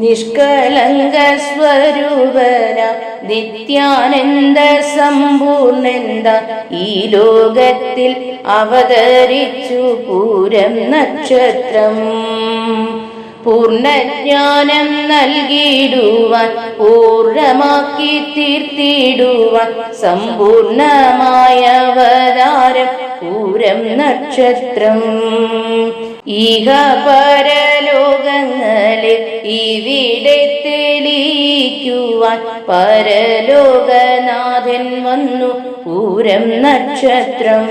നിഷ്കളങ്ക സ്വരൂപന നിത്യാനന്ദ സമ്പൂർണന്ദ ഈ ലോകത്തിൽ അവതരിച്ചു പൂരം നക്ഷത്രം. പൂർണ്ണജ്ഞാനം നൽകിയിടുവാൻ പൂർണ്ണമാക്കി തീർത്തിടുവാൻ സമ്പൂർണമായ അവതാരം പൂരം നക്ഷത്രം. ഈഹ പരലോകങ്ങളിൽ ഇവിടെ തെളിയിക്കുവാൻ പരലോകനാഥൻ വന്നു പൂരം നക്ഷത്രം.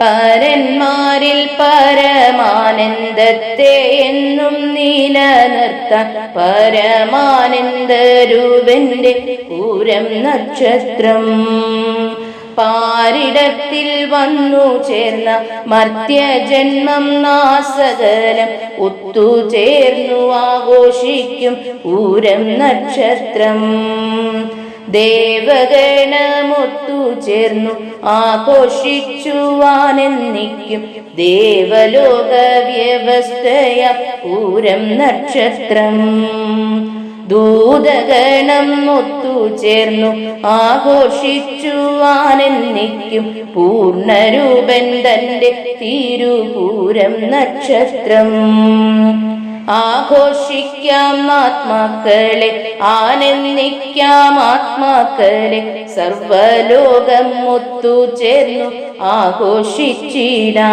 പരന്മാരിൽ പരമാനന്ദത്തെ എന്നും നിലനിർത്താൻ പരമാനന്ദരൂപന്റെ പൂരം നക്ഷത്രം. പാരിടത്തിൽ വന്നു ചേർന്ന മർത്യജന്മം നാസകലം ഒത്തുചേർന്നു ആഘോഷിക്കും പൂരം നക്ഷത്രം. ദേവഗണമൊത്തു ചേർന്നു ആഘോഷിച്ചുവാനെന്നിക്കും ദേവലോക വ്യവസ്ഥയ പൂരം നക്ഷത്രം. ദൂതഗണം ഒത്തുചേർന്നു ആഘോഷിച്ചുവാനെന്നിക്കും പൂർണ്ണരൂപൻ തന്റെ തിരുപൂരം നക്ഷത്രം. ആഘോഷിക്കാം ആത്മാക്കളെ ആനന്ദിക്കാം ആത്മാക്കളെ സർവലോകം ഒത്തുചേർന്നു ആഘോഷിച്ചിടാം.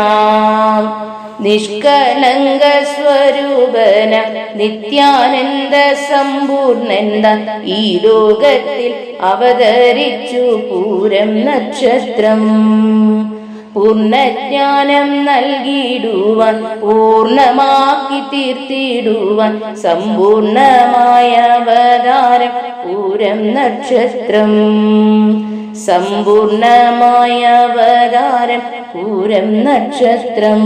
നിഷ്കളങ്ക സ്വരൂപന നിത്യാനന്ദ സമ്പൂർണന്ദ ഈ ലോകത്തിൽ അവതരിച്ചു പൂരം നക്ഷത്രം. പൂർണ്ണജ്ഞാനം നൽകിയിടുവാൻ പൂർണ്ണമാക്കി തീർത്തിടുവാൻ സമ്പൂർണമായ അവതാരം പൂരം നക്ഷത്രം. സമ്പൂർണമായ അവതാരം പൂരം നക്ഷത്രം.